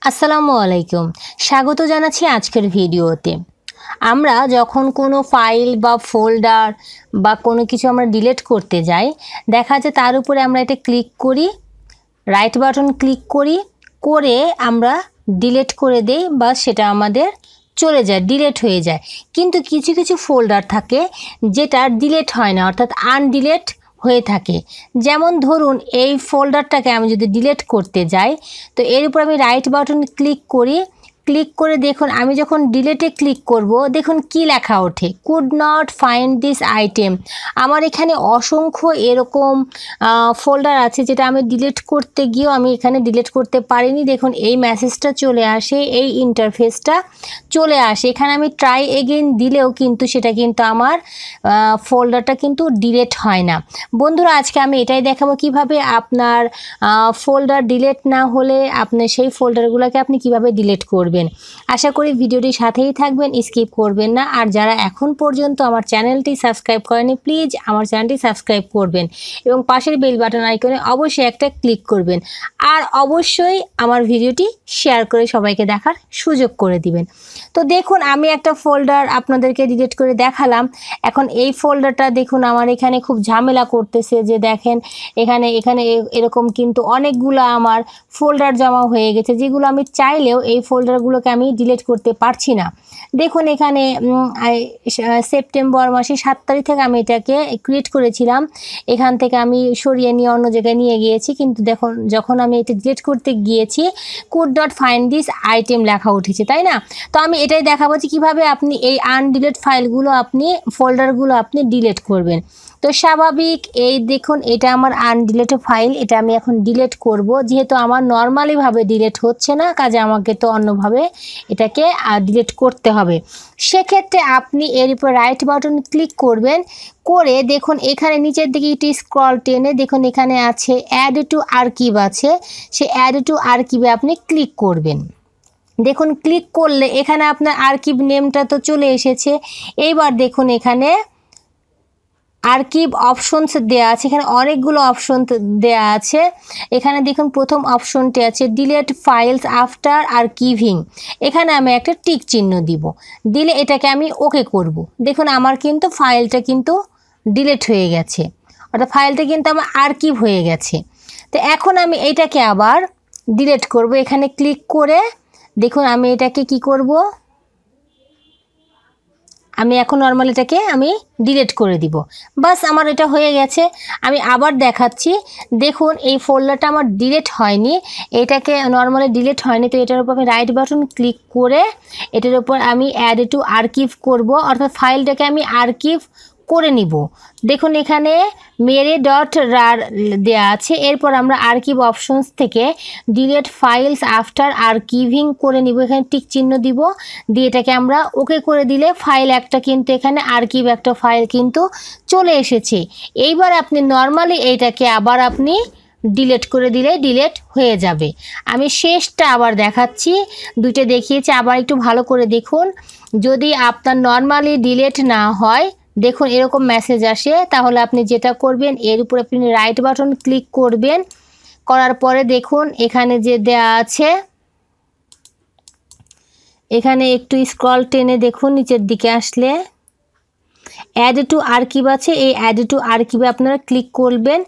আসসালামু আলাইকুম। স্বাগত জানাচ্ছি আজকের ভিডিওতে। আমরা যখন কোনো ফাইল বা ফোল্ডার বা কোনো কিছু আমরা ডিলিট করতে যাই, দেখা যায় তার উপরে আমরা এটা ক্লিক করি, রাইট বাটন ক্লিক করি, করে আমরা ডিলিট করে দেই বা সেটা আমাদের চলে যায়, ডিলিট হয়ে যায়। কিন্তু কিছু কিছু ফোল্ডার থাকে যেটা ডিলিট হয় না, অর্থাৎ আনডিলিট হয়ে থাকে। যেমন ধরুন এই ফোল্ডারটাকে আমি যদি ডিলিট করতে যাই, তো এর উপর আমি রাইট বাটন ক্লিক করি, ক্লিক করে দেখুন আমি যখন ডিলিটে ক্লিক করব, দেখুন কি লেখা ওঠে, could not find this item. আমার এখানে অসংখ্য এরকম ফোল্ডার আছে যেটা আমি ডিলিট করতে গিয়েও আমি এখানে ডিলিট করতে পারিনি। দেখুন এই মেসেজটা চলে আসে, এই ইন্টারফেসটা চলে আসে। এখানে আমি ট্রাই এগেইন দিলেও কিন্তু সেটা কিন্তু আমার ফোল্ডারটা কিন্তু ডিলিট হয় না। বন্ধুরা, আজকে আমি এটাই দেখাবো কিভাবে আপনার ফোল্ডার ডিলিট না হলে আপনি সেই ফোল্ডারগুলোকে আপনি কিভাবে ডিলিট করবেন। আশা করি ভিডিওটির সাথেই থাকবেন, স্কিপ করবেন না। আর যারা এখন পর্যন্ত আমার চ্যানেলটি সাবস্ক্রাইব করেনি, প্লিজ আমার চ্যানেলটি সাবস্ক্রাইব করবেন এবং পাশের বেল বাটন আইকনে অবশ্যই একটা ক্লিক করবেন। আর অবশ্যই আমার ভিডিওটি শেয়ার করে সবাইকে দেখার সুযোগ করে দিবেন। তো দেখুন আমি একটা ফোল্ডার আপনাদেরকে ডিলিট করে দেখালাম। এখন এই ফোল্ডারটা দেখুন আমার এখানে খুব ঝামেলা করতেছে, যে দেখেন এখানে এরকম কিন্তু অনেকগুলো আমার ফোল্ডার জমা হয়ে গেছে, যেগুলো আমি চাইলেও এই ফোল্ডারগুলোকে আমি ডিলিট করতে পারছি না। দেখুন এখানে সেপ্টেম্বর মাসে 7 তারিখ থেকে আমি এটাকে ক্রিয়েট করেছিলাম। এখান থেকে আমি সরিয়ে নিয়ে অন্য জায়গায় নিয়ে গিয়েছি, কিন্তু দেখুন যখন আমি এটা ডিলিট করতে গিয়েছি could not find this item লেখা উঠেছে, তাই না? তো আমি এটাই দেখাবো যে কীভাবে আপনি এই আনডিলিট ফাইলগুলো ফোল্ডারগুলো আপনি ডিলিট করবেন। তো স্বাভাবিক এই দেখুন এটা আমার আনডিলিটেড ফাইল, এটা আমি এখন ডিলিট করব। যেহেতু আমার নর্মালিভাবে ডিলিট হচ্ছে না, কাজে আমাকে তো অন্যভাবে এটাকে ডিলিট করতে হবে। সেক্ষেত্রে আপনি এর উপর রাইট বাটন ক্লিক করবেন, করে দেখুন এখানে নিচের দিকে একটু স্ক্রল টেনে দেখুন এখানে আছে অ্যাড টু আর্কিভ আছে, সে অ্যাড টু আর্কিভে আপনি ক্লিক করবেন। দেখুন ক্লিক করলে এখানে আপনার আর্কিভ নেমটা তো চলে এসেছে। এইবার দেখুন এখানে আর্কিভ অপশনস দেয়া আছে, এখানে অনেকগুলো অপশন দেয়া আছে। এখানে দেখুন প্রথম অপশনটি আছে ডিলিট ফাইলস আফটার আর্কিভিং। এখানে আমি একটা টিক চিহ্ন দিব, দিলে এটাকে আমি ওকে করব। দেখুন আমার কিন্তু ফাইলটা কিন্তু ডিলিট হয়ে গেছে, অর্থাৎ ফাইলটা কিন্তু আমার আর্কিভ হয়ে গেছে। তো এখন আমি এটাকে আবার ডিলিট করব। এখানে ক্লিক করে দেখুন আমি এটাকে কি করব, আমি এখন নর্মাল এটাকে আমি ডিলিট করে দিব। বাস আমার এটা হয়ে গেছে। আমি আবার দেখাচ্ছি, দেখুন এই ফোল্ডারটা আমার ডিলিট হয়নি, এটাকে নর্মালি ডিলিট হয়নি। তো এটার উপর আমি রাইট বাটন ক্লিক করে এটার উপর আমি অ্যাড টু আর্কিভ করব, অর্থাৎ ফাইলটাকে আমি আর্কিভ করে নিব। দেখুন এখানে মেরে ডট রার দেওয়া আছে। এরপর আমরা আর্কিভ অপশনস থেকে ডিলিট ফাইলস আফটার আর্কিভিং করে নিব, এখানে টিক চিহ্ন দিব, দিয়ে এটাকে আমরা ওকে করে দিলে ফাইল একটা কিন্তু এখানে আর্কিভ একটা ফাইল কিন্তু চলে এসেছে। এইবার আপনি নর্মালি এইটাকে আবার আপনি ডিলিট করে দিলে ডিলিট হয়ে যাবে। আমি শেষটা আবার দেখাচ্ছি, দুইটা দেখিয়েছি, আবার একটু ভালো করে দেখুন। যদি আপনার নর্মালি ডিলিট না হয়, দেখুন এরকম মেসেজ আসে, তাহলে আপনি যেটা করবেন এর উপর আপনি রাইট বাটন ক্লিক করবেন, করার পরে দেখুন এখানে যে দেয়া আছে, এখানে একটু স্ক্রল টেনে দেখুন নিচের দিকে আসলে অ্যাড টু আর্কিভ আছে, এই অ্যাড টু আর্কিভে আপনারা ক্লিক করবেন।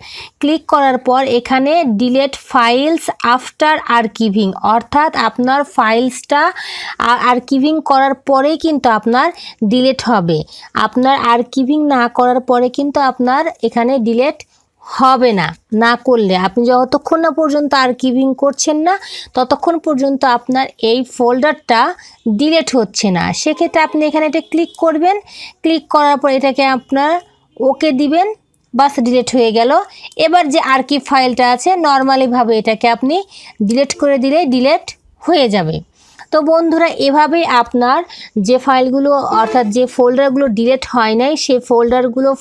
ক্লিক করার পর এখানে ডিলিট ফাইলস আফটার আর্কিভিং, অর্থাৎ আপনার ফাইলসটা আর্কিভিং করার পরেই কিন্তু আপনার ডিলিট হবে। আপনার আর্কিভিং না করার পরে কিন্তু আপনার এখানে ডিলিট হবে না। না করলে আপনি যতক্ষণ না পর্যন্ত আর্কিভিং করছেন না, ততক্ষণ পর্যন্ত আপনার এই ফোল্ডারটা ডিলিট হচ্ছে না। সেক্ষেত্রে আপনি এখানে এটা ক্লিক করবেন, ক্লিক করার পর এটাকে আপনার ওকে দিবেন, বাস ডিলিট হয়ে গেল। এবার যে আর্কিভ ফাইলটা আছে নর্মালিভাবে এটাকে আপনি ডিলিট করে দিলেই ডিলিট হয়ে যাবে। তো বন্ধুরা, এভাবেই আপনার যে ফাইলগুলো অর্থাৎ যে ফোল্ডারগুলো ডিলিট হয় নাই, সেই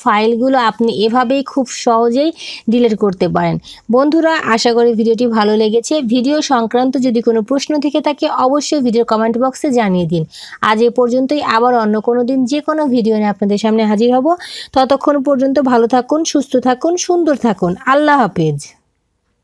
ফাইলগুলো আপনি এভাবেই খুব সহজেই ডিলিট করতে পারেন। বন্ধুরা, আশা করি ভিডিওটি ভালো লেগেছে। ভিডিও সংক্রান্ত যদি কোনো প্রশ্ন থেকে থাকে অবশ্যই ভিডিওর কমেন্ট বক্সে জানিয়ে দিন। আজ এ পর্যন্তই, আবার অন্য কোনো দিন যে কোনো ভিডিও নিয়ে আপনাদের সামনে হাজির হব। ততক্ষণ পর্যন্ত ভালো থাকুন, সুস্থ থাকুন, সুন্দর থাকুন। আল্লাহ হাফেজ।